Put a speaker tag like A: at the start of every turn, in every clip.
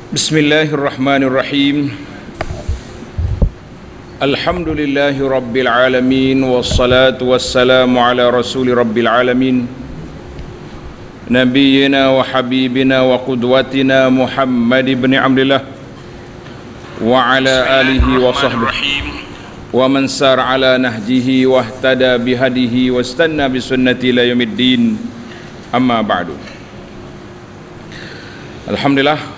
A: Bismillahirrahmanirrahim. Alhamdulillahi rabbil alamin, wassalatu wassalamu ala rasuli rabbil alamin, nabiyyina wa habibina wa qudwatina Muhammad ibn Abdillah wa ala alihi wa sahbihi wa man sar ala nahjihi wa ihtada bihadihi wa istanna bisunnati ila yaumiddin. Amma ba'du. Alhamdulillah,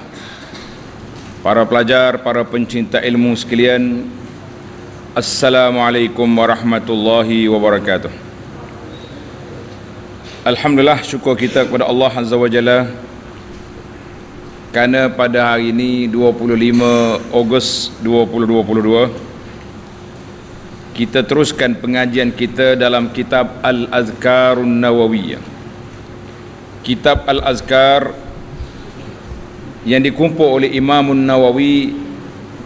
A: para pelajar, para pencinta ilmu sekalian, Assalamualaikum warahmatullahi wabarakatuh. Alhamdulillah, syukur kita kepada Allah Azza wa Jalla kerana pada hari ini 25 Ogos 2022 kita teruskan pengajian kita dalam kitab Al-Azkarun Nawawiyah. Kitab Al-Azkar yang dikumpul oleh Imam Nawawi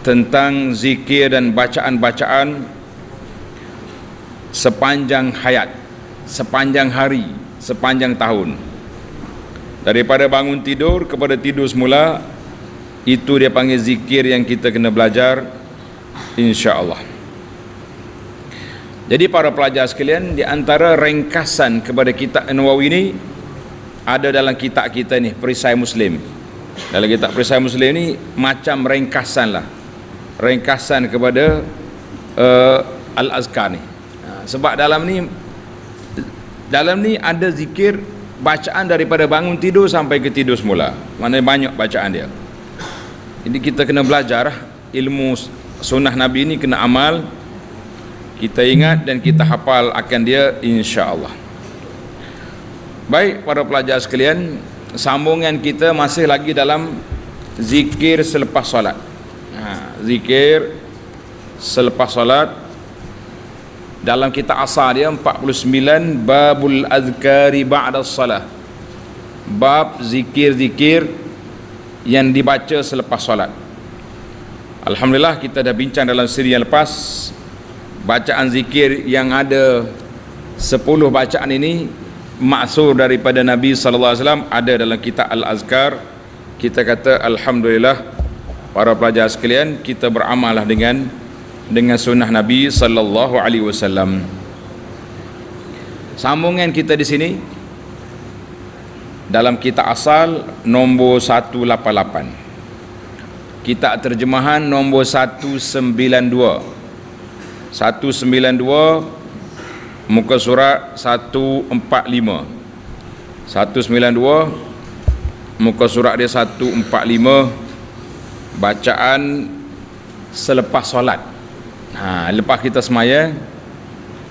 A: tentang zikir dan bacaan-bacaan sepanjang hayat, sepanjang hari, sepanjang tahun. Daripada bangun tidur kepada tidur semula, itu dia panggil zikir yang kita kena belajar, insya-Allah. Jadi para pelajar sekalian, di antara ringkasan kepada kitab Nawawi ini ada dalam kitab kita ni, Perisai Muslim. Dalam kitab Perisai Muslim ni macam ringkasan lah, ringkasan kepada Al-Azkar ni. Sebab dalam ni ada zikir bacaan daripada bangun tidur sampai ke tidur semula. Mana banyak bacaan dia. Jadi kita kena belajar ilmu sunnah Nabi ni, kena amal, kita ingat dan kita hafal akan dia, insya-Allah. Baik para pelajar sekalian, sambungan kita masih lagi dalam zikir selepas solat. Zikir selepas solat dalam kitab asal dia 49, Babul Azkari Ba'da Salah, bab zikir-zikir yang dibaca selepas solat. Alhamdulillah, kita dah bincang dalam siri yang lepas bacaan zikir yang ada 10 bacaan ini maksur daripada Nabi sallallahu alaihi wasallam, ada dalam kitab Al-Azkar. Kita kata alhamdulillah para pelajar sekalian, kita beramallah dengan sunnah Nabi sallallahu alaihi wasallam. Sambungan kita di sini dalam kitab asal nombor 188, kitab terjemahan nombor 192, muka surat 145, 192 muka surat dia 145, bacaan selepas solat. Lepas kita semaya,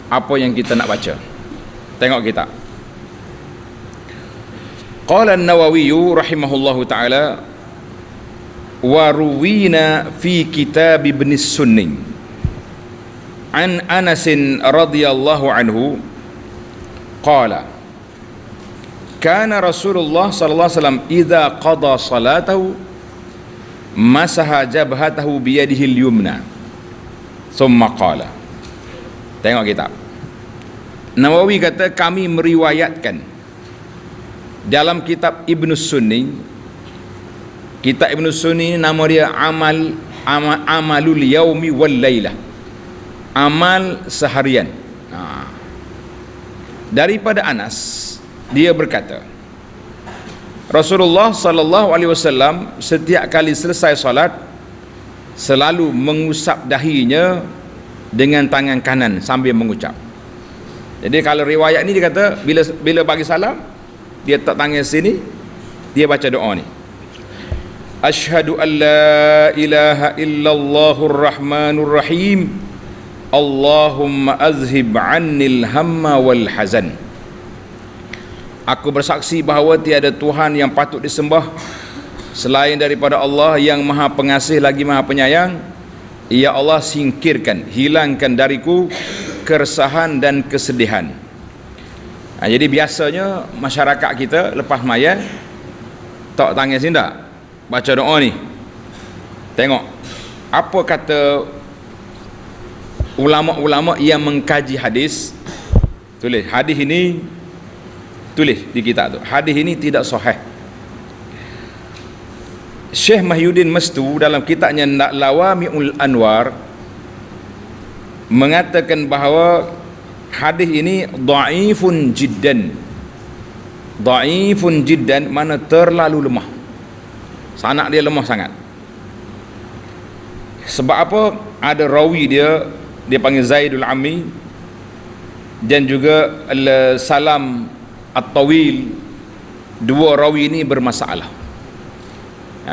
A: apa yang kita nak baca? Tengok kita. Qala an-Nawawi rahimahullahu taala, wa ruwina fi kitab Ibn Sunni an Anas radhiyallahu anhu qala kana Rasulullah sallallahu alaihi wasallam idza qada salatahu masaha jabhatahu bi yadihi al-yumna thumma qala. Tengok kitab Nawawi kata, kami meriwayatkan dalam kitab Ibn Sunni. Kitab Ibn Sunni nama dia Amalul Yaumi wal Lailah, amal seharian. Daripada Anas, dia berkata, Rasulullah sallallahu alaihi wasallam setiap kali selesai solat selalu mengusap dahinya dengan tangan kanan sambil mengucap. Jadi kalau riwayat ni dia kata, bila bagi salam, dia letak tangan sini, dia baca doa ni, Asyhadu an la ilaha illallahur rahmanur rahim, Allahumma azhib annil hamma wal hazan. Aku bersaksi bahawa tiada Tuhan yang patut disembah selain daripada Allah yang Maha Pengasih lagi Maha Penyayang. Ya Allah, singkirkan, hilangkan dariku keresahan dan kesedihan. Jadi biasanya masyarakat kita lepas maya tak tangan sini tak baca doa ni. Tengok apa kata ulama-ulama yang mengkaji hadis. Tulis hadis ini, tulis di kitab tu, hadis ini tidak sahih. Syekh Mahyuddin Mastu dalam kitabnya Lawami'ul Anwar mengatakan bahawa hadis ini dhaifun jiddan. Dhaifun jiddan mana terlalu lemah. Sanad dia lemah sangat. Sebab apa? Ada rawi dia panggil Zaidul Ammi, dan juga Salam At-Tawil. Dua rawi ini bermasalah.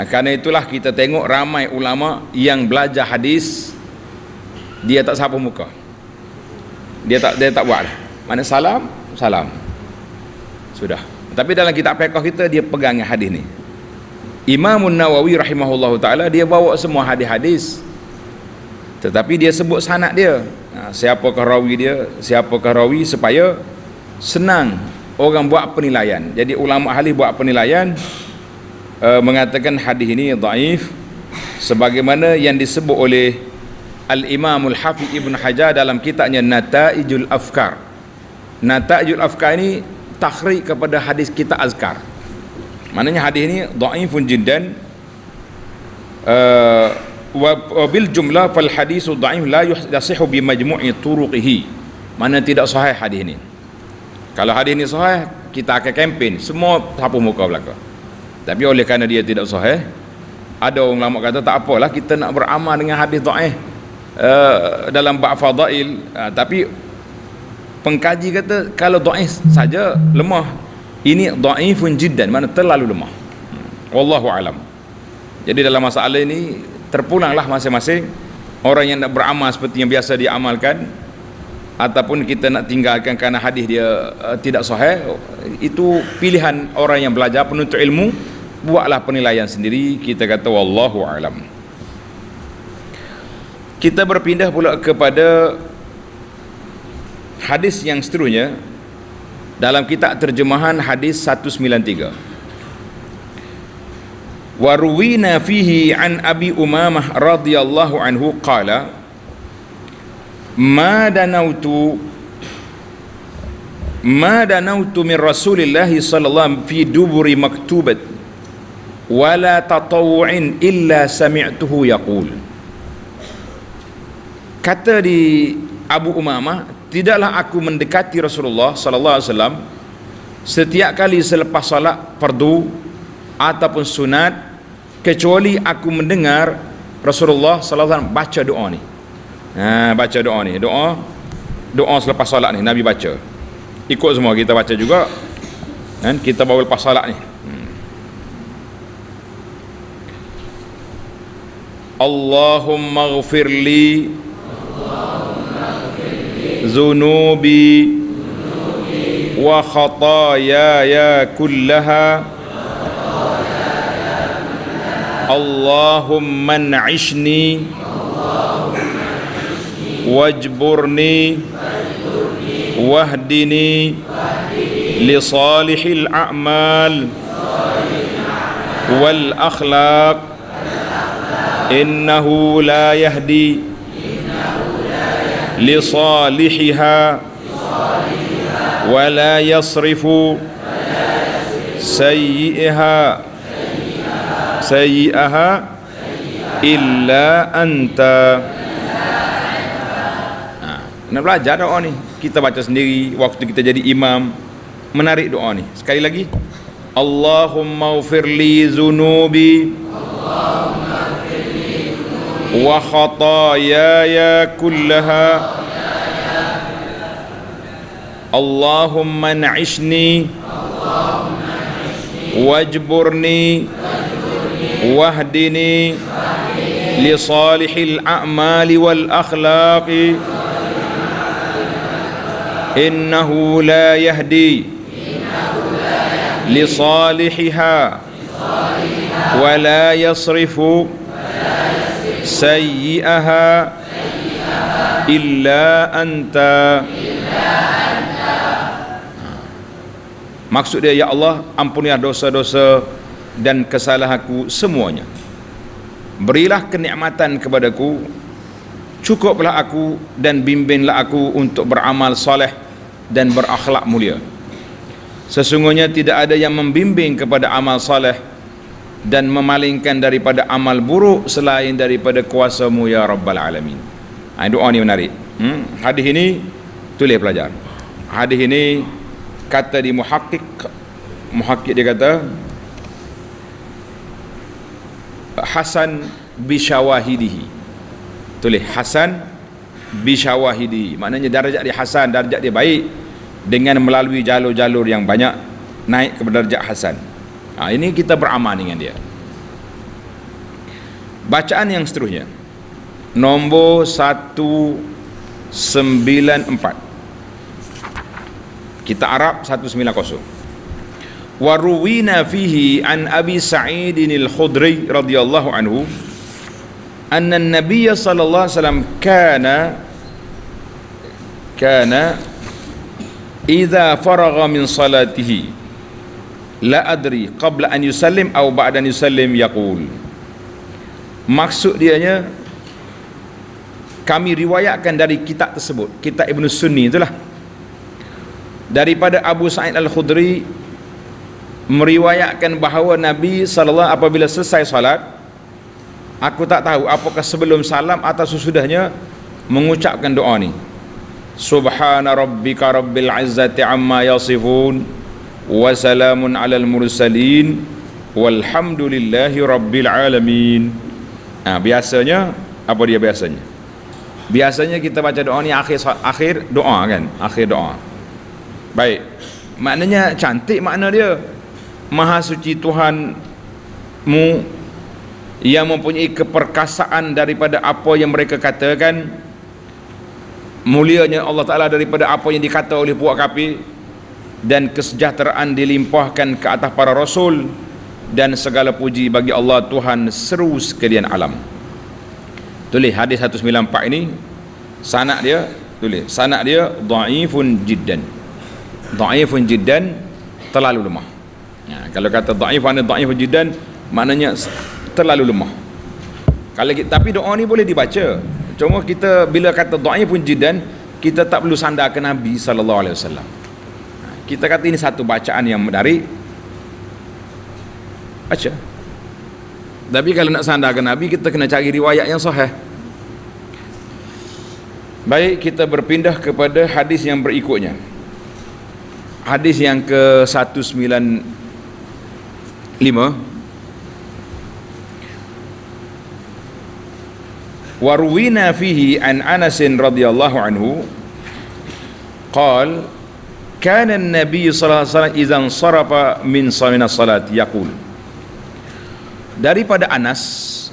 A: Karena itulah kita tengok ramai ulama yang belajar hadis dia tak sapu muka. Dia tak buat. Mana salam sudah. Tapi dalam kitab fiqh kita dia pegang hadis ni. Imam Nawawi rahimahullahu taala dia bawa semua hadis-hadis, tetapi dia sebut sanad dia. Siapakah rawi dia, siapakah rawi, supaya senang orang buat penilaian. Jadi ulama ahli buat penilaian, mengatakan hadis ini dhaif, sebagaimana yang disebut oleh Al-Imamul Hafiz Ibn Hajar dalam kitabnya Nata'ijul Afkar. Nata'ijul Afkar ini takhrij kepada hadis kitab azkar. Maknanya hadis ini dhaifun jiddan, wa bil jumlah fal hadisu dhaif la yasihu bi majmu'i turuqihi. Mana tidak sahih hadis ini. Kalau hadis ini sahih, kita akan kempen semua sapu muka belaka. Tapi oleh kerana dia tidak sahih, ada orang lama kata tak apalah kita nak beramal dengan hadis dhaif dalam bab fadail, tapi pengkaji kata kalau dhaif saja lemah, ini dhaifun jiddan, mana terlalu lemah. Wallahu alam. Jadi dalam masalah ini terpulanglah masing-masing orang yang nak beramal seperti yang biasa diamalkan, ataupun kita nak tinggalkan kerana hadis dia tidak sahih. Itu pilihan orang yang belajar, penuntut ilmu, buatlah penilaian sendiri. Kita kata wallahu alam. Kita berpindah pula kepada hadis yang seterusnya dalam kitab terjemahan hadis 193. Wa ruwina fihi an Abi Umamah radhiyallahu anhu qala ma danautu min Rasulillah sallallahu fi duburi maktubat wala tatawu'in illa sami'tuhu yaqul. Kata di Abu Umamah, tidaklah aku mendekati Rasulullah sallallahu alaihi wasallam setiap kali selepas salat fardu ataupun sunat, kecuali aku mendengar Rasulullah sallallahu alaihi wasallam baca doa ni. Baca doa ni, doa selepas salat ni Nabi baca. Ikut semua kita baca juga. Kan kita bawa lepas salat ni. Allahumma ighfirli zunubi wa khataaya kullaha Allahumma na'ishni wajburni wahdini li salihil a'mal wal akhlaq innahu la yahdi li salihiha wa la yasrifu sayyi'aha illa anta. Nak belajar doa ni, kita baca sendiri waktu kita jadi imam, menarik doa ni. Sekali lagi, Allahumma ighfirli zunubi wa khataaya kullaha Allahumma na'ishni wajburni wahdini li salihil a'mali wal akhlaqi innahu la yahdi li salihiha wa la yasrifu sayyi'aha illa anta. Maksud dia, ya Allah, ampunilah dosa-dosa dan kesalahanku semuanya. Berilah kenikmatan kepadaku, cukuplah aku dan bimbinglah aku untuk beramal soleh dan berakhlak mulia. Sesungguhnya tidak ada yang membimbing kepada amal soleh dan memalingkan daripada amal buruk selain daripada kuasa-Mu ya Rabbal Alamin. Doa ni menarik. Hadis ini tulis pelajar. Hadis ini kata di muhakkik dia kata hasan bisyawahidihi. Tulis hasan bisyawahidihi, maknanya darjat dia hasan, darjat dia baik dengan melalui jalur-jalur yang banyak naik ke darjat hasan. Ini kita beramal dengan dia. Bacaan yang seterusnya nombor 194, kita Arab 190. Waruwina fihi an Abi Sa'idin al-Khudri radhiyallahu anhu anna an-nabiy sallallahu alaihi wasallam kana idza faragha min salatihi la adri qabla an yusallim aw ba'da an yusallim yaqul. Maksud dianya, kami riwayatkan dari kitab tersebut, kitab Ibn Sunni itulah, daripada Abu Sa'id Al-Khudri meriwayatkan bahawa Nabi sallallahu apabila selesai salat, aku tak tahu apakah sebelum salam atau sesudahnya, mengucapkan doa ni, Subhana rabbika rabbil izzati amma yasifun wa salamun alal mursalin walhamdulillahi rabbil alamin. Biasanya apa dia biasanya? Biasanya kita baca doa ni akhir doa kan, akhir doa. Baik, maknanya cantik makna dia. Maha suci Tuhanmu yang mempunyai keperkasaan daripada apa yang mereka katakan, mulianya Allah Ta'ala daripada apa yang dikata oleh puak kafir, dan kesejahteraan dilimpahkan ke atas para rasul, dan segala puji bagi Allah Tuhan seru sekalian alam. Tulis hadis 194 ini, sanad dia, tulis sanad dia dhaifun jiddan. Dhaifun jiddan, terlalu lemah. Kalau kata dhaifun jiddan, maknanya terlalu lemah. Tapi doa ni boleh dibaca. Cuma kita bila kata dhaifun jiddan, kita tak perlu sandar ke Nabi sallallahu alaihi wasallam. Kita kata ini satu bacaan yang menarik, baca. Tapi kalau nak sandarkan Nabi, kita kena cari riwayat yang sahih. Baik, kita berpindah kepada hadis yang berikutnya. Hadis yang ke 195. Waruwina fihi an Anas radhiyallahu anhu qala kana an-nabiy sallallahu alaihi wasallam idzan sarafa min salat yaqul. Daripada Anas,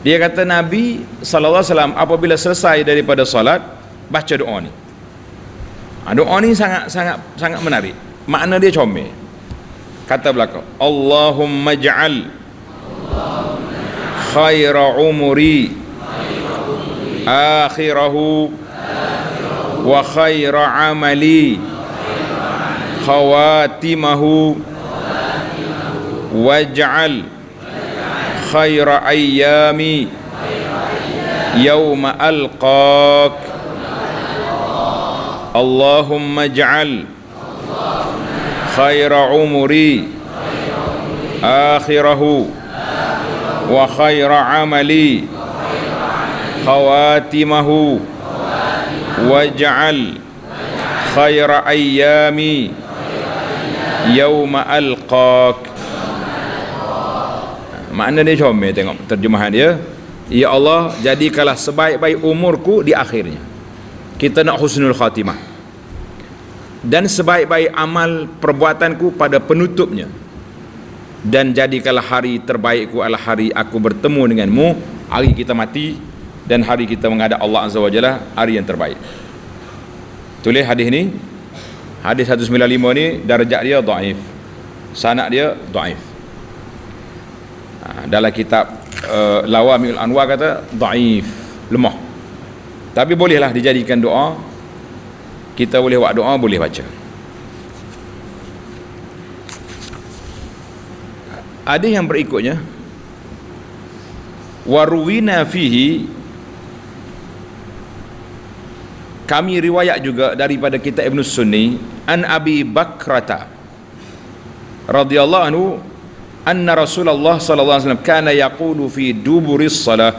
A: dia kata Nabi sallallahu alaihi wasallam apabila selesai daripada salat baca doa ni. Doa ni sangat menarik. Makna dia comel. Kata belakang, Allahumma ja'al khaira umri akhirahu wa khaira amali khawatimahu waj'al khaira ayyami yawma alqaq. Allahumma ja'al khaira umri akhirahu wa khaira amali khawatimahu waj'al khaira ayyami yawma alqaq. Makna dia comel, tengok terjemahan dia. Ya Allah, jadikanlah sebaik-baik umurku di akhirnya. Kita nak husnul khatimah. Dan sebaik-baik amal perbuatanku pada penutupnya. Dan jadikanlah hari terbaikku adalah hari aku bertemu denganmu, hari kita mati, dan hari kita menghadap Allah Azza wa Jalla, hari yang terbaik. Tulis hadis ni, hadis 195 ni darjat dia dhaif, sanad dia dhaif. Dalam kitab Lawami'ul Anwar kata dhaif, lemah. Tapi bolehlah dijadikan doa. Kita boleh buat doa, boleh baca. Ada yang berikutnya, waruwina fihi, kami riwayat juga daripada kitab Ibn Sunni, an Abi Bakrata radhiyallahu anhu anna Rasulullah sallallahu alaihi wasallam kana yaqulu fi duburis salah.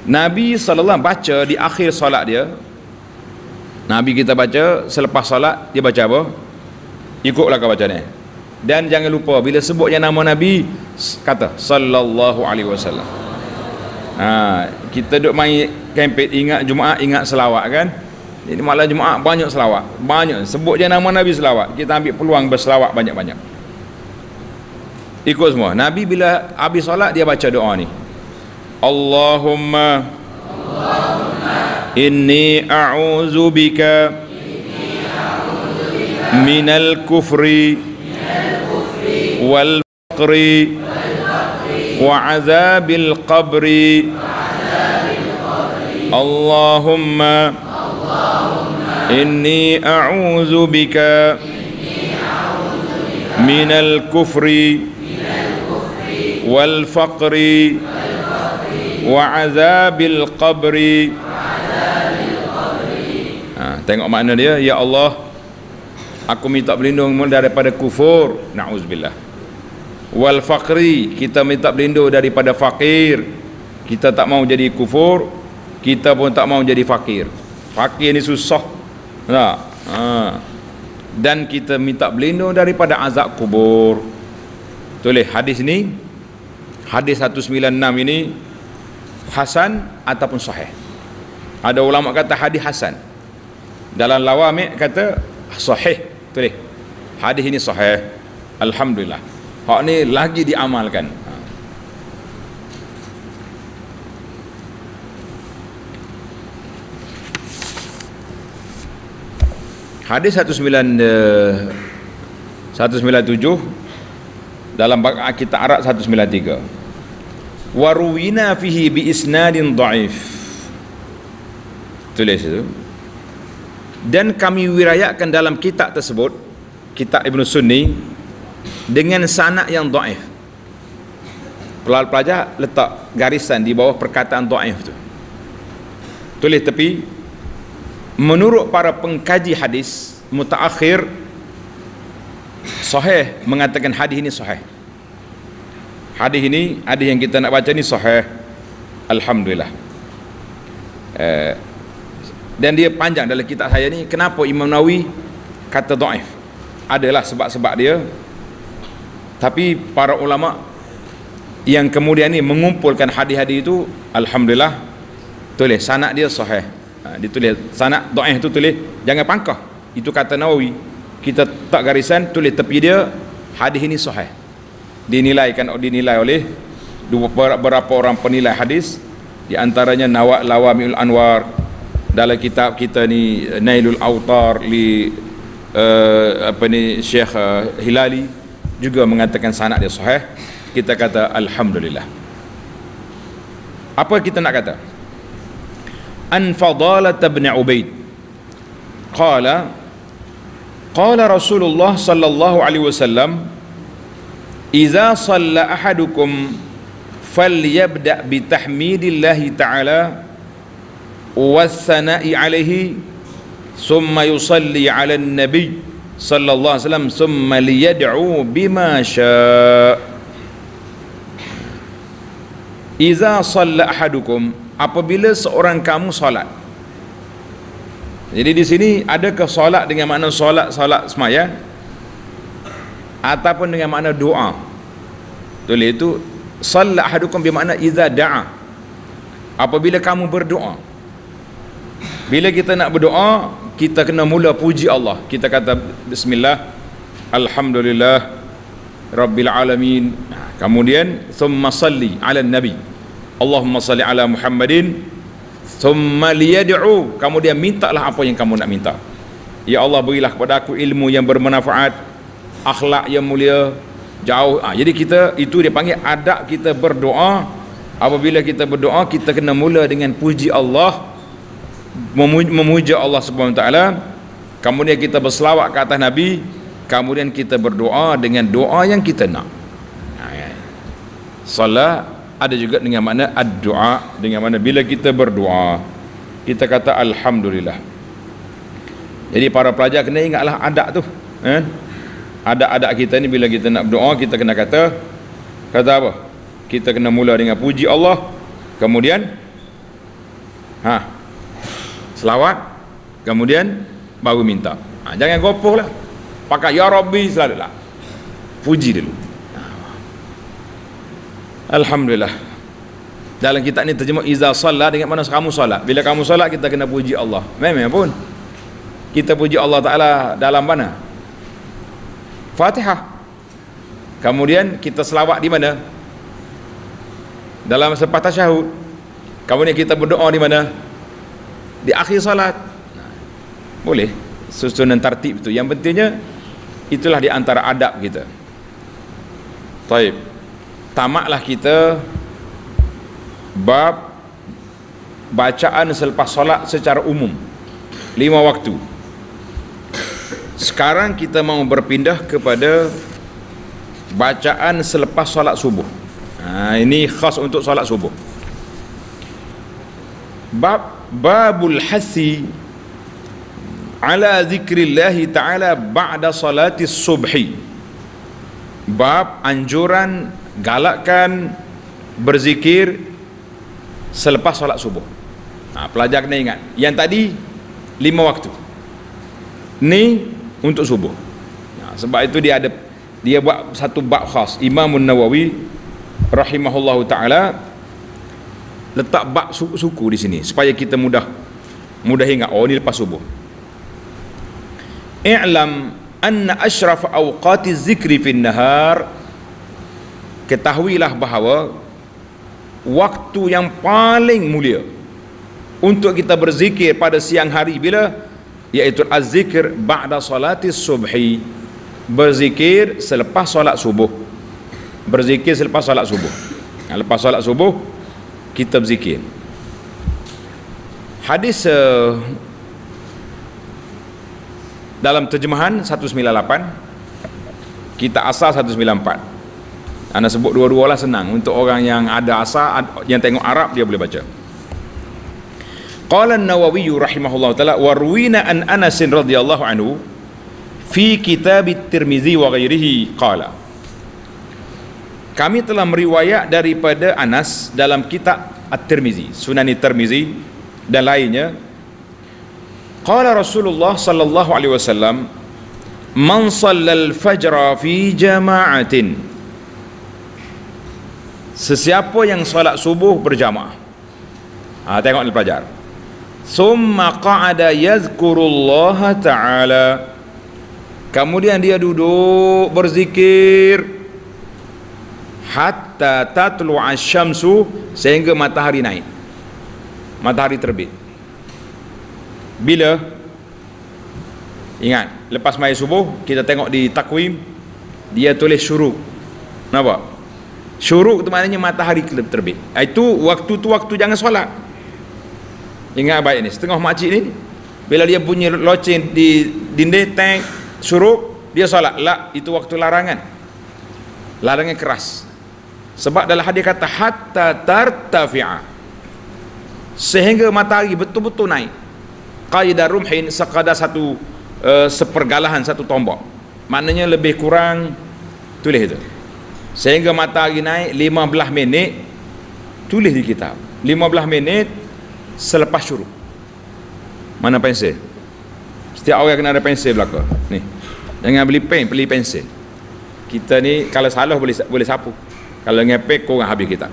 A: Nabi sallallahu baca di akhir solat dia. Nabi kita baca selepas solat, dia baca apa? Ikutlah kau baca ni. Dan jangan lupa bila sebut yang nama Nabi, kata sallallahu alaihi wasallam. Kita duk main kempen ingat Jumaat, ingat selawat kan. Jadi malam Jumaat banyak selawat, banyak sebut je nama Nabi selawat. Kita ambil peluang berselawat banyak-banyak. Ikut semua. Nabi bila habis solat dia baca doa ni. Allahumma inni a'udzu bika minal kufri wal faqri wa azabil qabri. Allahumma inni a'udzu bika minal kufri wal faqri wa azabil qabri. Tengok makna dia, ya Allah, aku minta berlindung daripada kufur, na'udzubillah, wal faqri, kita minta berlindung daripada fakir, kita tak mau jadi kufur, kita pun tak mau jadi fakir. Fakir ni susah tak? Dan kita minta berlindung daripada azab kubur. Tulis hadis ni, hadis 196 ini hasan ataupun sahih. Ada ulama kata hadis hasan, dalam Lawami' kata sahih. Tulis hadis ini sahih, alhamdulillah. Hak ni lagi diamalkan. Hadis 197 dalam kitab Arab 193. Waruwina fihi bi isnadin dhaif. Tulis itu. Dan kami wirayatkan dalam kitab tersebut, kitab Ibn Sunni, dengan sanad yang dhaif. Pelajar letak garisan di bawah perkataan dhaif tu. Tulis tepi, menurut para pengkaji hadis mutaakhir, sahih mengatakan hadis ini sahih. Hadis ini, hadis yang kita nak baca ni sahih, alhamdulillah. Dan dia panjang dalam kitab saya ni. Kenapa Imam Nawawi kata dhaif? Adalah sebab-sebab dia. Tapi para ulama yang kemudian ni mengumpulkan hadis-hadis itu, alhamdulillah, tulis sanad dia sahih. Ditulis sanad dhaif tu, tulis jangan pangkah. Itu kata Nawawi. Kita tak garisan, tulis tepi dia hadis ini sahih. Dinilai oleh beberapa orang penilai hadis, di antaranya Lawami'ul Anwar, dalam kitab kita ni Nailul Autar li Syekh Hilali juga mengatakan sanad dia sahih. Kita kata alhamdulillah. Apa kita nak kata? An Fadalah bin Ubaid qala Rasulullah sallallahu alaihi wasallam, idza shalla ahadukum falyabda bi tahmidillahi ta'ala wassana'i alaihi summa yusalli 'ala an-nabi sallallahu alaihi wasallam summa liyad'u bima syaa. Idza shalla ahadukum, apabila seorang kamu solat. Jadi di sini adakah solat dengan makna solat sembahyang ataupun dengan makna doa? Tulis itu shalla ahadukum bermakna idza da'a, apabila kamu berdoa. Bila kita nak berdoa, kita kena mula puji Allah. Kita kata bismillah, alhamdulillah rabbil alamin. Kemudian thumma salli ala nabi, Allahumma salli ala Muhammadin, thumma liyad'u, kemudian mintalah apa yang kamu nak minta. Ya Allah, berilah kepada aku ilmu yang bermanfaat, akhlak yang mulia, jauh. Jadi kita, itu dia panggil adab kita berdoa. Apabila kita berdoa, kita kena mula dengan puji Allah, memuja Allah Subhanahu wa taala, kemudian kita berselawat ke atas Nabi, kemudian kita berdoa dengan doa yang kita nak. Salat ada juga dengan makna ad-du'a, dengan mana bila kita berdoa kita kata alhamdulillah. Jadi para pelajar kena ingatlah adab tu, Adab-adab kita ni bila kita nak berdoa, kita kena kata apa? Kita kena mula dengan puji Allah, kemudian selawat, kemudian baru minta. Jangan gopoh lah, pakai ya Rabbi selalu lah, puji dulu. Alhamdulillah. Dalam kitab ni terjemah iza salla, dengan mana kamu solat. Bila kamu solat, kita kena puji Allah. Memang pun kita puji Allah Ta'ala dalam mana? Fatihah. Kemudian kita selawat di mana? Dalam selepas tasyahud. Kemudian kita berdoa di mana? Di akhir salat. Boleh susunan tartib itu. Yang pentingnya itulah di antara adab kita. Taib. Tamatlah kita bab bacaan selepas solat secara umum 5 waktu. Sekarang kita mau berpindah kepada bacaan selepas solat subuh. Ini khas untuk solat subuh. Babul hasi ala zikrillahi ta'ala ba'da salati subhi. Bab anjuran, galakkan berzikir selepas solat subuh. Pelajar kena ingat, yang tadi 5 waktu, ni untuk subuh. Sebab itu dia buat satu bab khas. Imam Nawawi rahimahullahu ta'ala letak bab suku di sini supaya kita mudah ingat, oh ni lepas subuh. I'lam anna ashraf awqati zikri fin nahar, ketahuilah bahawa waktu yang paling mulia untuk kita berzikir pada siang hari bila? Iaitu az-zikr ba'da salati subhi, berzikir selepas solat subuh. Berzikir selepas solat subuh. Lepas solat subuh kita berzikir. Hadis dalam terjemahan 198, kita asal 194. Anda sebut dua-dua lah, senang untuk orang yang ada asal, yang tengok Arab dia boleh baca. Qala an-Nawawi rahimahullah taala wa ruwina an Anas radhiyallahu anhu fi kitab at-Tirmizi wa ghairihi qala. Kami telah meriwayat daripada Anas dalam kitab At-Tirmizi, Sunan At-Tirmizi dan lainnya. Qala Rasulullah sallallahu alaihi wasallam, man shallal fajra fi jama'atin, sesiapa yang solat subuh berjamaah. Tengok ni pelajar. Summa qa'ada yazkurullaha ta'ala, kemudian dia duduk berzikir hatta tatlu'a syamsu, sehingga matahari naik, matahari terbit. Bila? Ingat, lepas mai subuh kita tengok di takwim dia tulis syuruk. Nampak? Syuruk tu maknanya matahari terbit. Itu waktu tu waktu jangan solat. Ingat baik ni, setengah makcik ni bila dia bunyi loceng di dinding tank syuruk, dia solat. La, itu waktu larangan. Larangan keras. Sebab dalam hadis kata hatta tartafi'a, sehingga matahari betul-betul naik. Qaida rumhin, sekadar satu sepergalahan satu tombak. Maknanya lebih kurang, tulis itu. Sehingga matahari naik 15 minit, tulis di kitab 15 minit selepas syuruk. Mana pensel? Setiap orang kena ada pensel belakang ni. Jangan beli pen, beli pensel. Kita ni kalau salah boleh sapu, kalau ngepek korang habis kitab.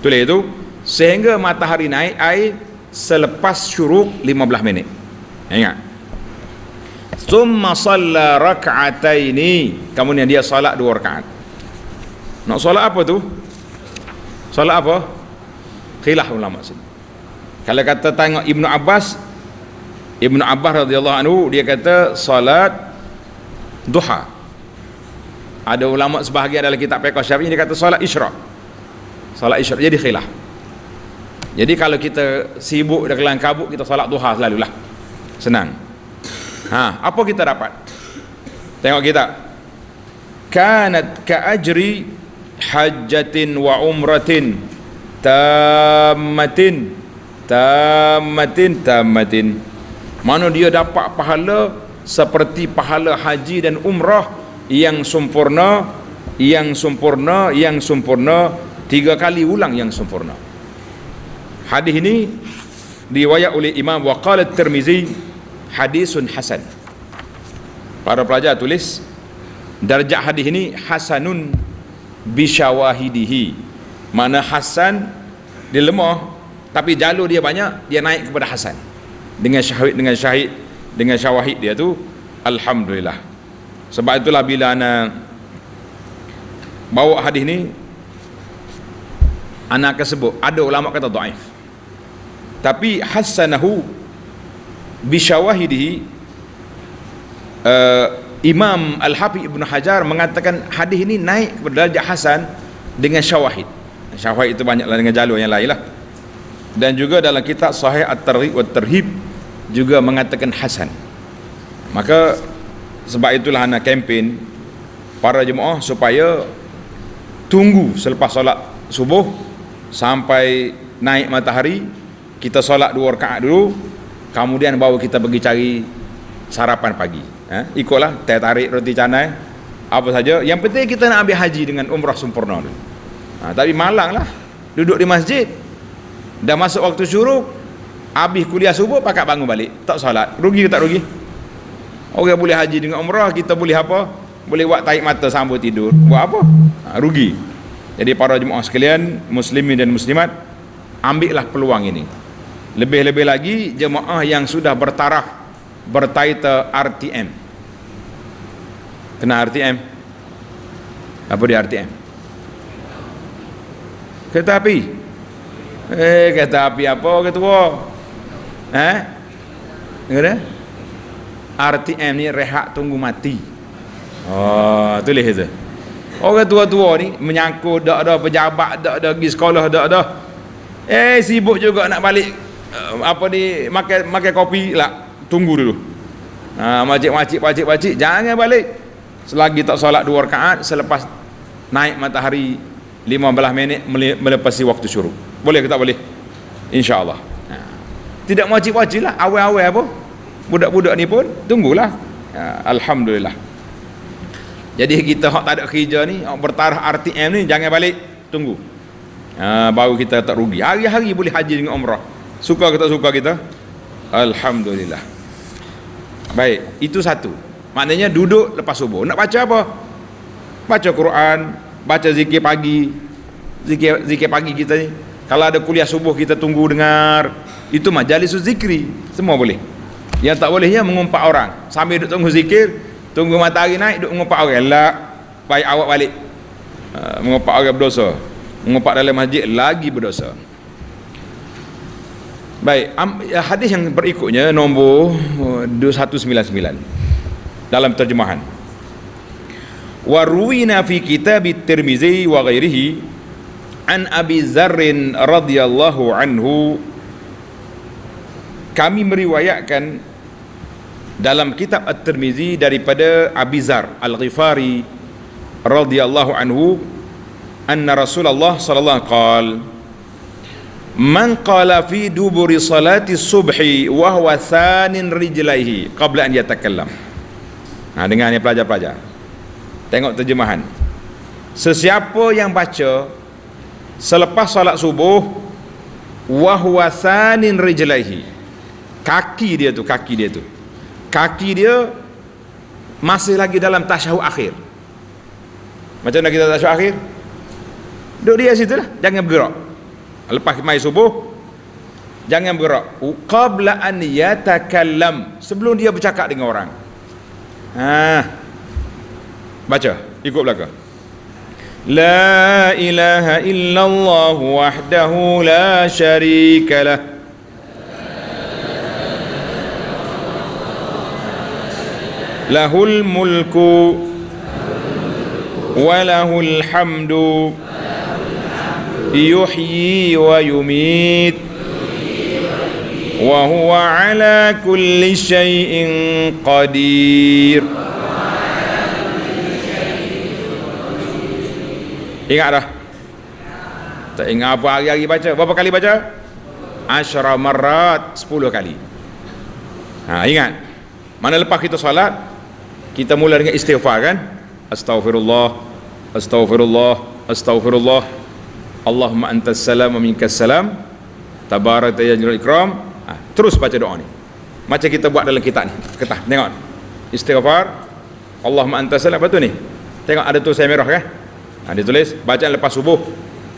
A: Tulis itu, sehingga matahari naik air selepas syuruk 15 minit. Ingat. Summa shalla rak'ataini, kemudian dia salat 2 rakaat. Nak solat apa tu? Solat apa? Khilaf ulama sini. Kalau kata tengok Ibnu Abbas radhiyallahu anhu, dia kata solat duha. Ada ulama sebahagian dalam kitab fiqh Syafi'i dia kata solat isyraq. Solat isyraq, jadi khilaf. Jadi kalau kita sibuk dan kelang kabut, kita solat duha selalulah. Senang. Apa kita dapat? Tengok kita. Kanat ka ajri hajjatin wa umratin tammatin. Mana dia dapat pahala seperti pahala haji dan umrah yang sempurna, yang sempurna, yang sempurna, 3 kali ulang yang sempurna. Hadis ini riwayat oleh Imam wa qala Tirmizi hadisun hasan. Para pelajar tulis darjah hadis ini hasanun bisyawahidihi. Mana hasan dia lemah tapi jalur dia banyak, dia naik kepada hasan. Dengan syawahid dia tu alhamdulillah. Sebab itulah bila ana bawa hadis ni, ana akan sebut ada ulama kata dhaif, tapi hasanahu bisyawahidihi. Imam Al-Hafiz Ibn Hajar mengatakan hadis ini naik kepada darjah hasan dengan syawahid. Syawahid itu banyaklah dengan jalur yang lain lah. Dan juga dalam kitab Sahih At-Targhib wa Tarhib juga mengatakan hasan. Maka sebab itulah ana kempen para jemaah supaya tunggu selepas solat subuh sampai naik matahari, kita solat 2 rakaat dulu, kemudian baru kita pergi cari sarapan pagi. Ikutlah teh tarik, roti canai, apa saja. Yang penting kita nak ambil haji dengan umrah sempurna dulu. Tapi malang lah duduk di masjid, dah masuk waktu syuruk, habis kuliah subuh pakat bangun balik, tak solat. Rugi ke tak rugi? Orang boleh haji dengan umrah, kita boleh apa? Boleh buat tarik mata sambil tidur. Buat apa? Rugi. Jadi para jemaah sekalian, muslimin dan muslimat, ambillah peluang ini. Lebih-lebih lagi jemaah yang sudah bertaraf bertaita RTM. Kena RTM? Apa dia RTM? Kereta api. Kereta api apa ketua? Kena? RTM ni rehat tunggu mati. Oh, tulis itu. Orang tua-tua ni menyangkut dak ada pejabat, dak ada pergi sekolah, dak ada. Sibuk juga nak balik apa ni makan kopi lah. Tunggu dulu. Makcik jangan balik selagi tak solat 2 rakaat selepas naik matahari 15 minit melepasi waktu syuruk. Boleh ke tak boleh? InsyaAllah. Tidak wajib-wajib lah, awal-awal apa, budak-budak ni pun tunggulah. Alhamdulillah. Jadi kita hak tak ada kerja ni, hak bertaraf RTM ni, jangan balik, tunggu. Baru kita tak rugi. Hari-hari boleh haji dengan umrah. Suka ke tak suka kita? Alhamdulillah. Baik, itu satu. Maknanya duduk lepas subuh. Nak baca apa? Baca Quran, baca zikir pagi. Zikir pagi kita ni. Kalau ada kuliah subuh kita tunggu dengar. Itu majlis zikri. Semua boleh. Yang tak bolehnya mengumpat orang. Sambil duduk tunggu zikir, tunggu matahari naik, duduk mengumpat orang. Lah, baik awak balik. Mengumpat orang berdosa. Mengumpat dalam masjid lagi berdosa. Baik, hadis yang berikutnya nombor 2199 dalam terjemahan. Wa ruwina fi kitab Tirmizi wa ghairihi an Abi Dzarrin radhiyallahu anhu, kami meriwayatkan dalam kitab At-Tirmizi daripada Abi Dzar Al-Ghifari radhiyallahu anhu, anna Rasulullah sallallahu alaihi wasallam man qala fi duburi salati subhi wa huwa thanin rijlaihi qabla an yatakallam. Dengar ni pelajar-pelajar, tengok terjemahan. Sesiapa yang baca selepas salat subuh wa huwa thanin rijlaihi, kaki dia masih lagi dalam tasyahud akhir. Macam mana kita tasyahud akhir? Duduk dia situ lah, jangan bergerak. Lepas mai subuh jangan bergerak. Qabla an yatakallam, sebelum dia bercakap dengan orang. Baca, ikut belakang. La ilaha illallah wahdahu la syarika lah. Lahul mulku wa lahul hamdu yuhyi wa yumit wa huwa ala kulli syai'in qadir. Ingat dah? Tak ingat apa hari-hari baca? Berapa kali baca? Asyara marat, 10 kali. Ingat. Mana lepas kita solat, kita mula dengan istighfar kan? astaghfirullah, astaghfirullah, astaghfirullah, Allahumma antas salam wa minkas salam, tabarakta ya jalul ikram. Terus baca doa ni macam kita buat dalam kitab ni. Ketah tengok istighfar, Allahumma antas salam. Betul ni, tengok ada tulisan merah kan, dia tulis bacaan lepas subuh,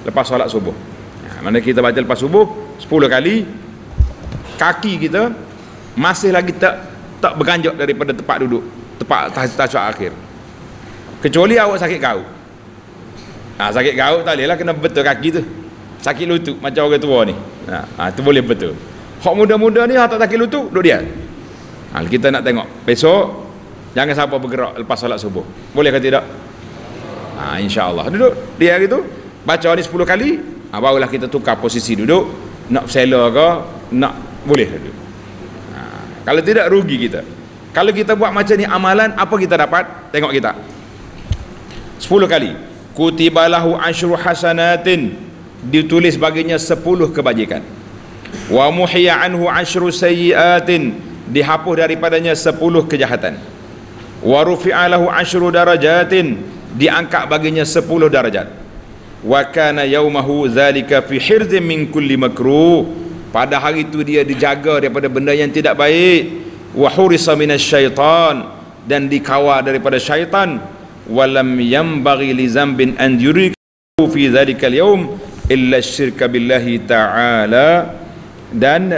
A: lepas solat subuh. Mana kita baca lepas subuh 10 kali, kaki kita masih lagi tak berganjak daripada tempat duduk, tempat tasyahud akhir, kecuali awak sakit gaut. Sakit gaut tak boleh lah, kena betul kaki tu. Sakit lutut macam orang tua ni, tu boleh betul. Hak muda-muda ni tak sakit lutut, duduk dia. Kita nak tengok besok jangan siapa bergerak lepas solat subuh, boleh ke tidak? InsyaAllah duduk dia gitu, baca ni 10 kali, barulah kita tukar posisi duduk, nak sela ke, nak boleh duduk. Kalau tidak rugi kita. Kalau kita buat macam ni amalan, apa kita dapat? Tengok kita 10 kali, kutibalahu asyru hasanatin, ditulis baginya 10 kebajikan. Wa muhiya anhu asyru sayyiatin, dihapus daripadanya 10 kejahatan. Wa rufi'a lahu asyru darajatin, diangkat baginya 10 darajat. Wa kana yaumahu zalika fi hirzin min kulli makruh, pada hari itu dia dijaga daripada benda yang tidak baik. Wa hurisa minasyaitan, dan dikawal daripada syaitan. Walam yanbaghi li zambin an yuriku fi zalikal yaum illa syirka billahi ta'ala, dan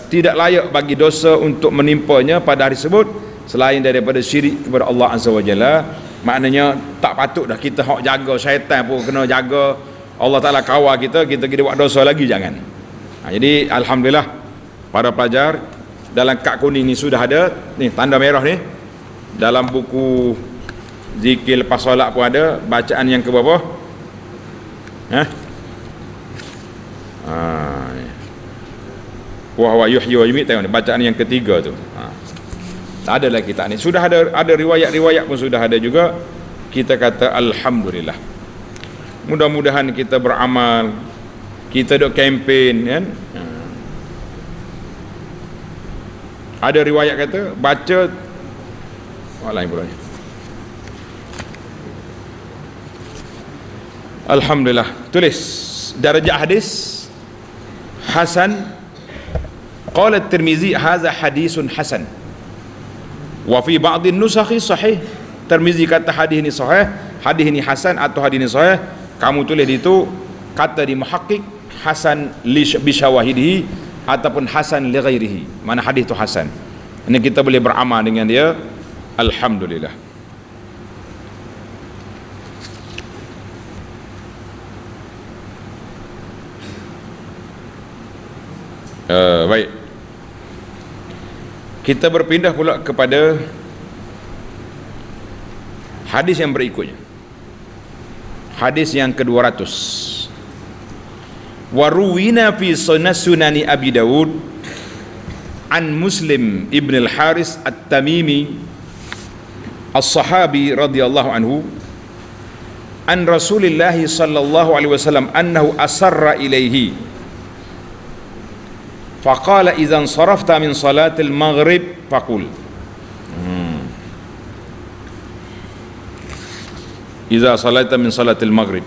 A: tidak layak bagi dosa untuk menimpanya pada hari tersebut selain daripada syirik kepada Allah Azza wa Jalla. Maknanya tak patut dah kita hok jaga syaitan pun kena jaga, Allah Ta'ala kawal kita buat dosa lagi, jangan. Jadi alhamdulillah para pelajar, dalam kad kuning ni sudah ada ni tanda merah ni, dalam buku zikir lepas solat pun ada bacaan yang ke berapa? Wa huwa yuhyi wa yumiit, tengok ni bacaan yang ketiga tu. Tak ada lagi kitab ni, sudah ada riwayat-riwayat pun sudah ada juga. Kita kata alhamdulillah, mudah-mudahan kita beramal, kita duk kempen kan. Ada riwayat kata baca lain pula. Alhamdulillah, tulis darjah hadis hasan. Qala at-Tirmizi hadza hadisun hasan wa fi ba'd an-nusakh sahih. Tirmizi kata hadis ini sahih, hadis ini hasan atau hadis ini sahih. Kamu tulis di itu kata di muhaqqiq hasan li bishawahidihi ataupun hasan li ghairihi. Mana hadis itu hasan. Ini kita boleh beramal dengan dia. Alhamdulillah. Baik. Kita berpindah pula kepada hadis yang berikutnya. Hadis yang ke-200. Waruwina fi sunani Abi Dawud an Muslim ibn al-Haris at-Tamimi as-sahabi radhiyallahu anhu an Rasulillah sallallahu alaihi wasallam annahu asarra ilaihi faqala idza sarafta min salatil maghrib faqul idza salaita min salatil maghrib.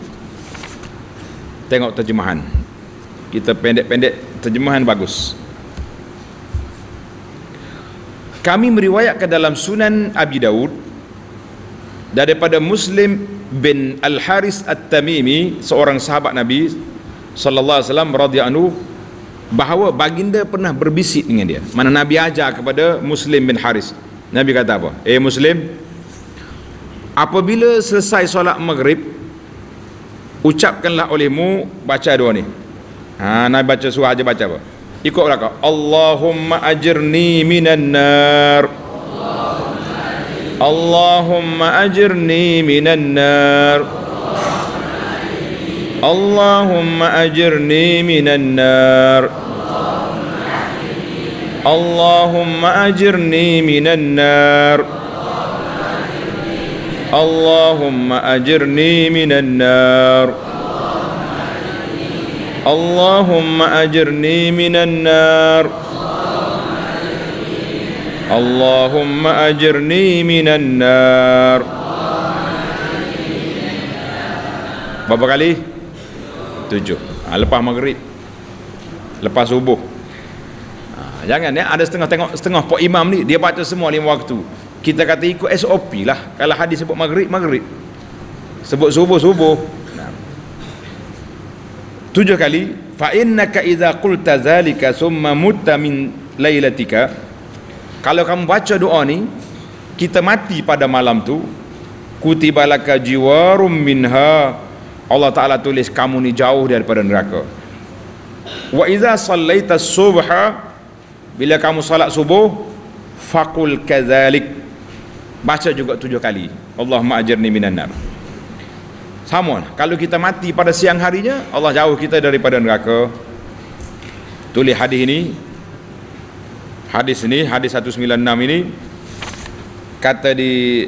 A: Tengok terjemahan kita, pendek-pendek, terjemahan bagus. Kami meriwayatkan dalam Sunan Abi Dawud daripada Muslim bin Al-Haris At-Tamimi, seorang sahabat Nabi sallallahu alaihi wasallam radhiyallahu anhu, bahawa baginda pernah berbisik dengan dia. Mana Nabi ajar kepada Muslim bin Haris. Nabi kata apa? Muslim, apabila selesai solat maghrib, ucapkanlah olehmu baca doa ni. Nabi baca surah aja, baca apa? Ikut belakang. Allahumma ajirni minan nar. Allahumma ajirni minan nar. Allahumma ajirni minan nar. Allahumma ajirni minan nar. Allahumma ajirni minan nar. Allahumma ajirni minan nar. Allahumma ajirni minan nar. Berapa kali? 7. Lepas maghrib, lepas subuh. Jangan ya, ada setengah pok imam ni dia baca semua 5 waktu. Kita kata ikut SOP lah. Kalau hadis sebut maghrib, maghrib. Sebut subuh, subuh. 7 kali. Fa innaka idza qulta zalika summa mutta min lailatika. Kalau kamu baca doa ni, kita mati pada malam tu, kutiba laka jiwarum minha. Allah Ta'ala tulis kamu ni jauh daripada neraka. Wa idza sallaita subha, bila kamu salat subuh, faqul kadzalik, baca juga 7 kali, Allahumma ajirni minan nar. Sama lah. Kalau kita mati pada siang harinya, Allah jauh kita daripada neraka. Tulis hadis ini, hadis 196 ini, kata di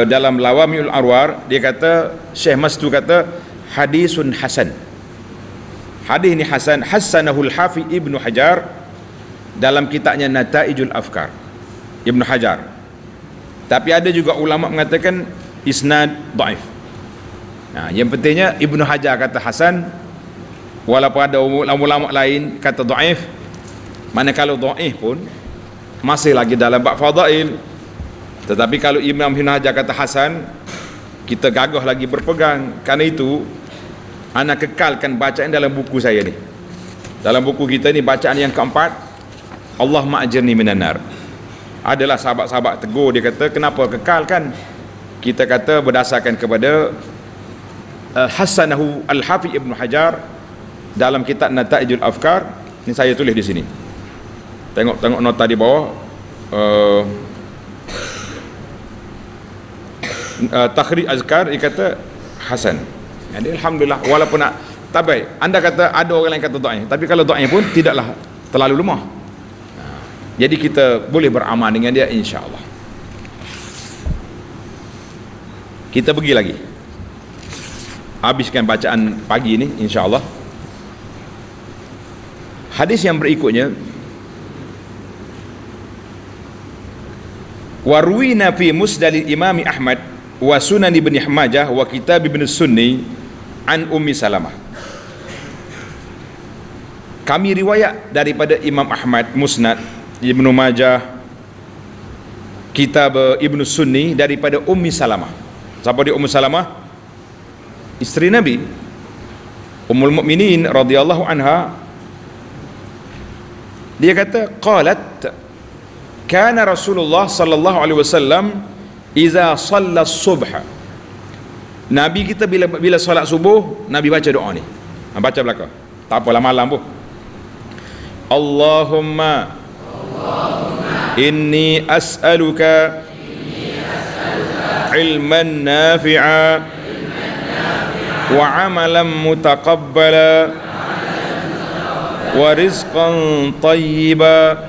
A: dalam Lawamiul Arwar, dia kata, Syekh Mastu kata hadisun hasan. Hadis ini hasan, hasanahul Hafiz Ibnu Hajar dalam kitabnya Nataijul Afkar, Ibnu Hajar. Tapi ada juga ulama mengatakan isnad dhaif. Nah, yang pentingnya Ibnu Hajar kata hasan, walaupun ada ulama lain kata dhaif. Mana kalau dhaif pun masih lagi dalam bab fadail. Tetapi kalau Imam Ibnu Hajar kata hasan, kita gagah lagi berpegang. Karena itu ana kekalkan bacaan dalam buku saya ni. Dalam buku kita ni bacaan yang keempat, Allahumma ajirni minan nar. Adalah sahabat-sahabat tegur, dia kata kenapa kekalkan? Kita kata berdasarkan kepada hasanahu Al-Hafiz Ibnu Hajar dalam kitab Nataijul Afkar. Ini saya tulis di sini. Tengok nota di bawah. Takhrij azkar, dia kata hasan. Jadi alhamdulillah, walaupun nak tabai, anda kata ada orang lain kata dhaif, tapi kalau dhaif pun tidaklah terlalu lemah. Jadi kita boleh beramal dengan dia insya-Allah. Kita pergi lagi. Habiskan bacaan pagi ini insya-Allah. Hadis yang berikutnya, warwina fi musnad Imam Ahmad wa Sunan Ibn Majah wa Kitab Ibn Sunni an Ummi Salamah. Kami riwayat daripada Imam Ahmad, Musnad Ibn Majah, Kitab Ibn Sunni daripada Ummi Salamah. Siapa dia Ummu Salamah? Isteri Nabi, Ummul Mukminin radhiyallahu anha. Dia kata qalat kana Rasulullah sallallahu alaihi wasallam iza shalla subha. Nabi kita bila solat subuh, Nabi baca doa ni. Baca belakang. Tak apalah malam pun. Allahumma inni as'aluka ilman nafi'a wa amalan mutaqabbala wa rizqan tayyiba.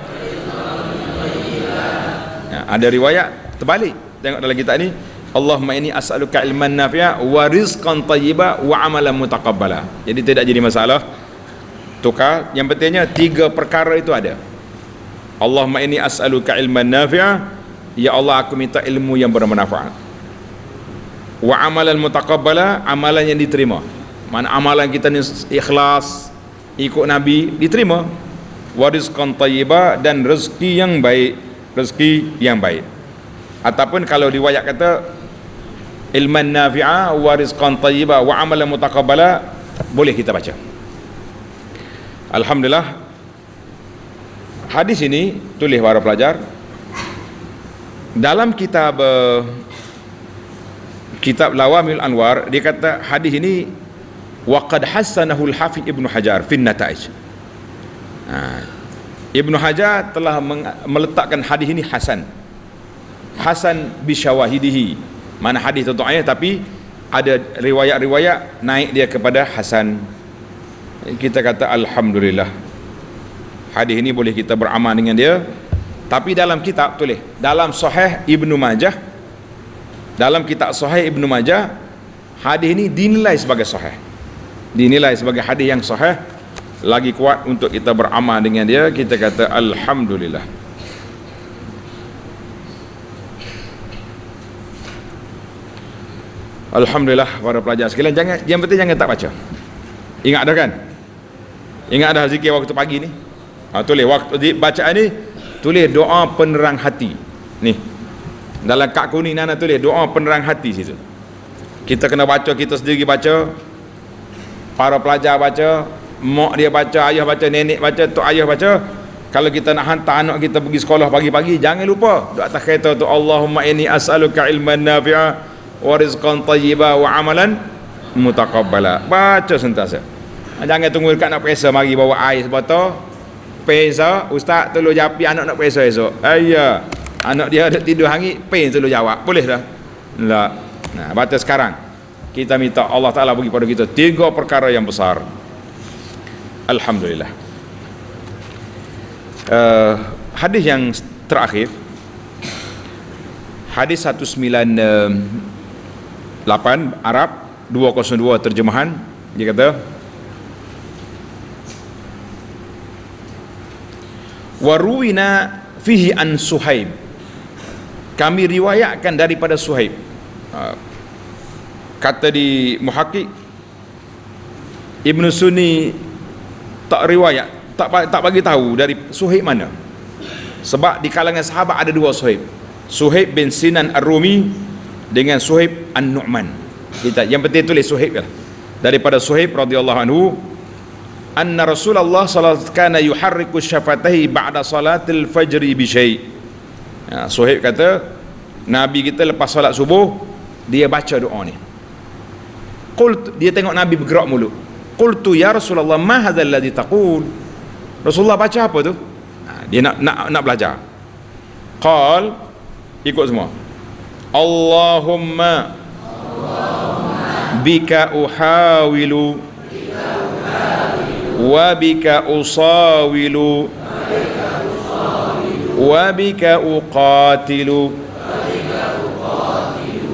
A: Ada riwayat terbalik. Tengok dalam kitab ni, Allahumma inni as'aluka ilman nafi'a wa rizqan tayyiba wa amalan mutaqabbala. Jadi tidak jadi masalah. Tukar, yang pentingnya 3 perkara itu ada. Allahumma inni as'aluka ilman nafi'a, ya Allah aku minta ilmu yang bermanfaat. Wa amalan mutaqabbala, amalan yang diterima. Mana amalan kita ni ikhlas, ikut Nabi, diterima. Wa rizqan tayyiba, dan rezeki yang baik. Rezeki yang baik. Ataupun kalau riwayat kata ilman nafi'a wa rizqan tayyiba wa amalan mutaqabbala, boleh kita baca. Alhamdulillah. Hadis ini tulis para pelajar dalam kitab Lawamil Anwar. Dia kata hadis ini waqad hassanahu Al-Hafiz Ibnu Hajar fi Nataij. Ibnu Hajar telah meletakkan hadis ini hasan. Hasan bisyawahidihi. Mana hadis itu dhaif, tapi ada riwayat-riwayat naik dia kepada hasan. Kita kata alhamdulillah. Hadis ini boleh kita beramal dengan dia. Tapi dalam kitab tulis, dalam Sahih Ibnu Majah, dalam kitab Sahih Ibnu Majah, hadis ini dinilai sebagai sahih. Dinilai sebagai hadis yang sahih, lagi kuat untuk kita beramal dengan dia. Kita kata alhamdulillah. Alhamdulillah para pelajar sekalian, yang penting jangan tak baca. Ingat dah kan? Ingat dah zikir waktu pagi ni? Tulis waktu bacaan ni, tulis doa penerang hati. Ni. Dalam kad kuning nana tulis doa penerang hati situ. Kita kena baca, kita sendiri baca, para pelajar baca, mak dia baca, ayah baca, nenek baca, tok ayah baca. Kalau kita nak hantar anak kita pergi sekolah pagi-pagi, jangan lupa doa atas kereta tu, Allahumma inni as'aluka ilman nafi'a wa rizqan tayyiba wa amalan mutaqabbala. Baca sentiasa. Jangan tunggu dekat nak periksa, mari bawa air sebotol, periksa, ustaz tolong japi anak nak periksa esok. Ayah, anak dia ada tidur hangit, tolong jawab. Boleh dah? Tak. Nah, baca sekarang. Kita minta Allah Ta'ala bagi pada kita 3 perkara yang besar. Alhamdulillah. Hadis yang terakhir, hadis 198 Arab 202 terjemahan, dia kata waruwina fihi an Suhaib, kami riwayatkan daripada Suhaib. Kata di Muhakkik, Ibn Sunni tak riwayat, tak bagi tahu dari Suhaib mana. Sebab di kalangan sahabat ada 2 Suhaib, Suhaib bin Sinan Ar-Rumi dengan Suhaib An-Nu'man. Yang penting tulis Suhaib lah. Daripada Suhaib radhiyallahu anhu, anna Rasulullah sallallahu alaihi wasallam kana yuharriku syafatahi ba'da salatil fajri bi syai'. Suhaib kata Nabi kita lepas solat subuh dia baca doa ni. Dia tengok Nabi bergerak mulut. Qultu ya Rasulullah ma hadzal ladzi taqul? Rasulullah baca apa tu? Dia nak belajar. Qal, ikut semua. Allahumma bika uhawilu wa bika usawilu wa bika uqatilu.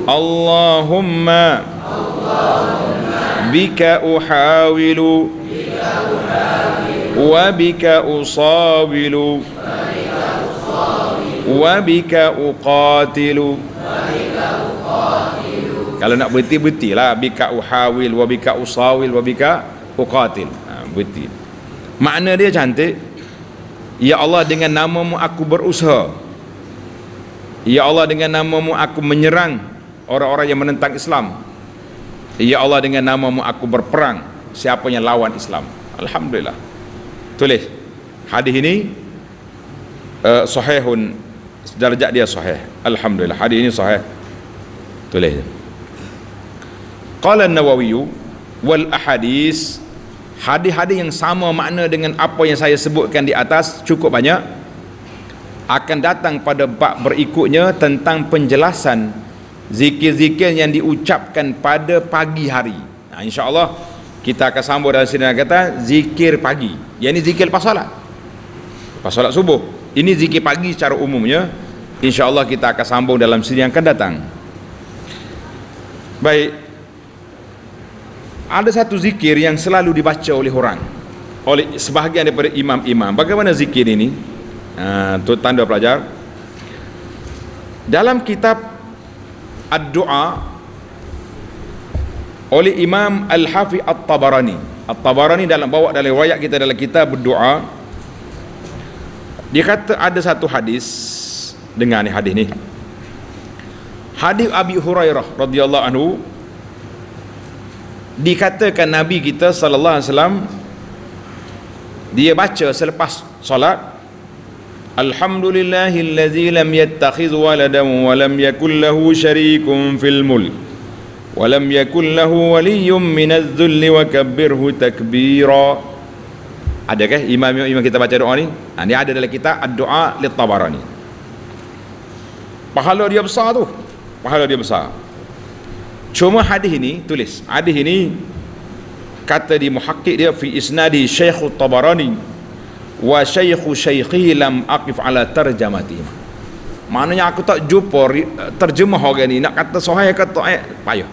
A: Allahumma bika uhawilu wa bika usawilu wa bika uqatilu. Kalau nak berhenti lah, bika uhawil wa bika usawil wa bika uqatil. Berhenti. Makna dia cantik. Ya Allah, dengan namamu aku berusaha. Ya Allah, dengan namamu aku menyerang orang-orang yang menentang Islam. Ya Allah, dengan namamu aku berperang siapa yang lawan Islam. Alhamdulillah. Tulis hadis ini sahihun, darjat dia sahih. Alhamdulillah, hadis ini sahih. Tulis. Qala an-Nawawi wal ahadis, hadis-hadis yang sama makna dengan apa yang saya sebutkan di atas cukup banyak, akan datang pada bab berikutnya tentang penjelasan zikir-zikir yang diucapkan pada pagi hari. InsyaAllah kita akan sambung dalam sini, kata zikir pagi. Yang ini zikir lepas solat, lepas solat subuh. Ini zikir pagi secara umumnya. InsyaAllah kita akan sambung dalam sini yang akan datang. Baik. Ada satu zikir yang selalu dibaca oleh orang, oleh sebahagian daripada imam-imam. Bagaimana zikir ini? Tuan-tuan dan pelajar, dalam kitab Ad-Du'a oleh Imam Al-Hafiz At-Tabarani. At-Tabarani dalam riwayat kita dalam kitab Ad-Du'a, dia kata ada satu hadis. Dengar ni hadis ni. Hadis Abi Hurairah radhiyallahu anhu, dikatakan Nabi kita sallallahu alaihi wasallam dia baca selepas solat, alhamdulillahillazi lam yattakhidh waladan wa lam yakul lahu syarikun fil mulk wa lam yakul lahu waliyyun minadh dhulli wa kabbirhu takbira. Adakah imam kita baca doa ni? Ini ada dalam kitab Ad-Du'a Lit-Tabarani. Pahala dia besar tu, pahala dia besar. Cuma hadis ini, tulis hadis ini, kata di Muhakkik dia, fi isnadi Syekh Tabarani wa Syekhu Syekhi lam aqif ala tarjamati. Maknanya aku tak jumpa terjemah orang ni, nak kata sahih ke tak payah.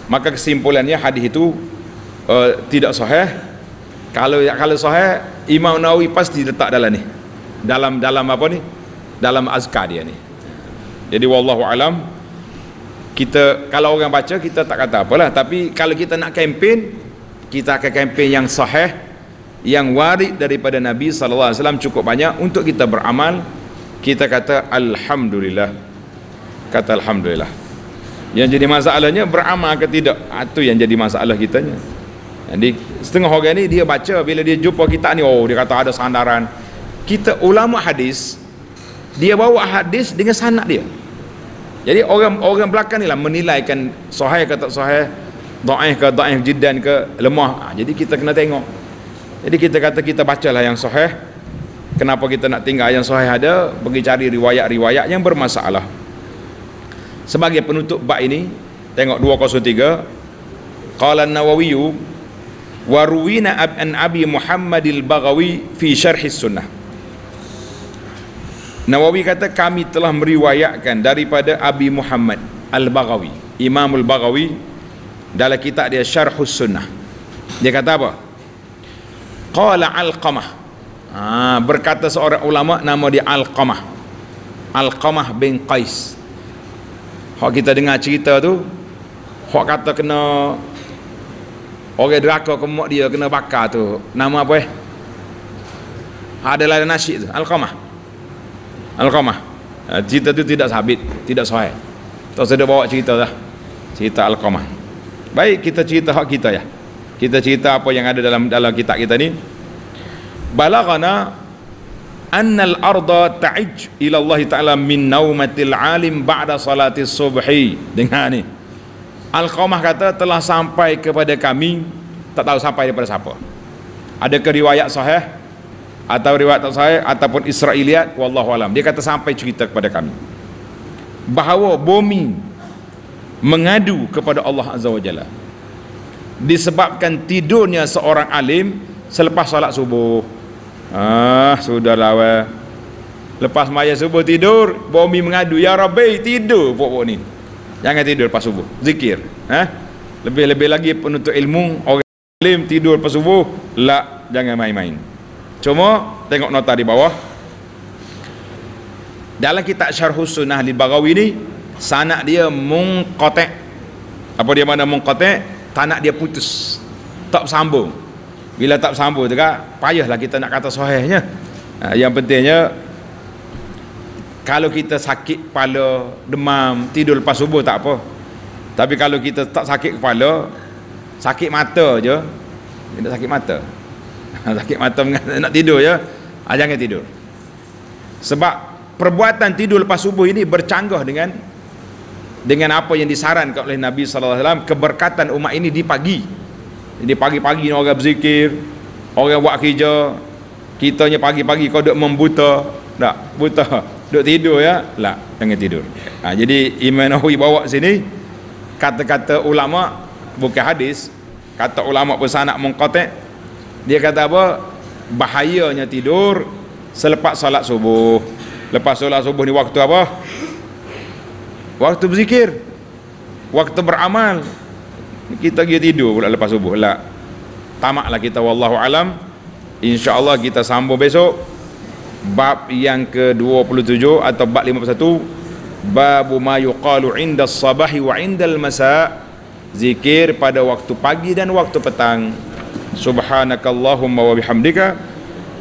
A: Maka kesimpulannya hadis itu tidak sahih. Kalau sahih, Imam Nawawi pasti letak dalam ni, dalam apa ni, dalam azkar dia ni. Jadi wallahu alam, Kita kalau orang baca kita tak kata apalah, tapi kalau kita nak kempen, kita akan kempen yang sahih, yang warid daripada Nabi sallallahu alaihi wasallam cukup banyak untuk kita beramal. Kita kata alhamdulillah. Kata alhamdulillah. Yang jadi masalahnya beramal ke tidak, itu yang jadi masalah kitanya. Jadi setengah orang ni dia baca, bila dia jumpa kita ni, oh dia kata ada sandaran. Kita ulama hadis, dia bawa hadis dengan sanad dia. Jadi orang belakang ni lah menilaikan sahih ke tak sahih, dhaif ke dhaif jiddan ke lemah. Jadi kita kena tengok. Jadi kita kata kita bacalah yang sahih. Kenapa kita nak tinggal yang sahih ada, pergi cari riwayat-riwayat yang bermasalah. Sebagai penutup bab ini, tengok 203. Qala an-Nawawi wa ruwina an Abi Muhammad al-Baghawi fi syarh sunnah. Nawawi kata kami telah meriwayatkan daripada Abi Muhammad al-Baghawi, Imam al-Baghawi, dalam kitab dia Syarh Sunnah. Dia kata apa? Qala Alqamah. Berkata seorang ulama nama dia Alqamah. Alqamah bin Qais. Hak kita dengar cerita tu, hak kata kena orang deraka ke mak dia kena bakar tu, nama apa adalah nasyid tu, Alqamah. Alqamah. Cerita tu tidak sabit, tidak sahih. Tak saya bawa cerita dah. Cerita Alqamah. Baik, kita cerita hak kita ya. Kita cerita apa yang ada dalam kitab kita ni. Balaghana annal arda ta'ij ila Allah Ta'ala min naumatil alim ba'da salatis subhi. Dengar ni, Alqamah kata telah sampai kepada kami, tak tahu sampai daripada siapa, adakah riwayat sahih atau riwayat tak sahih ataupun Israiliyat, wallahu alam. Dia kata sampai cerita kepada kami bahawa bumi mengadu kepada Allah Azza wa Jalla disebabkan tidurnya seorang alim selepas salat subuh. Sudahlah weh. Lepas maya subuh tidur, bumi mengadu, ya Rabbi, tidur pokok ni. Jangan tidur lepas subuh, zikir. Lebih-lebih lagi penuntut ilmu, orang alim tidur lepas subuh, la, jangan main-main. Cuma tengok nota di bawah. Dalam kitab Syarh Sunnah al-Baghawi ni, sanad dia munqati'. Apa dia mana munqati'? Sanad dia putus, tak sambung. Bila tak sambung tu kan, payahlah kita nak kata sahihnya. Yang pentingnya, kalau kita sakit kepala, demam, tidur lepas subuh tak apa. Tapi kalau kita tak sakit kepala, sakit mata je, tidak sakit mata. Sakit mata nak tidur je, jangan tidur. Sebab perbuatan tidur lepas subuh ini bercanggah dengan apa yang disarankan oleh Nabi sallallahu alaihi wasallam, keberkatan umat ini di pagi. Jadi pagi-pagi ni orang berzikir, orang buat kerja, kitanya pagi-pagi kau duk membuta, tak buta, duk tidur ya, lah, jangan tidur. Jadi Imam Nawawi bawa sini kata-kata ulama, bukan hadis, kata ulama bersanad munqati'. Dia kata apa? Bahayanya tidur selepas salat subuh. Lepas salat subuh ni waktu apa? Waktu berzikir, waktu beramal. Kita pergi tidur pula lepas subuh, lah, tamaklah kita, wallahu alam. InsyaAllah kita sambung besok bab yang ke-27 atau bab 51, babu ma yuqalu inda sabahi wa indal masa', zikir pada waktu pagi dan waktu petang. Subhanakallahumma wa bihamdika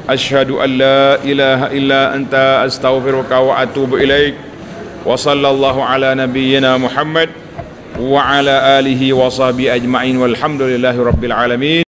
A: asyhadu an la ilaha illa anta astaghfiruka wa atubu ilaik. Wa sallallahu ala nabiyyina Muhammad wa ala alihi wa sahbihi ajma'in walhamdulillahi rabbil alamin.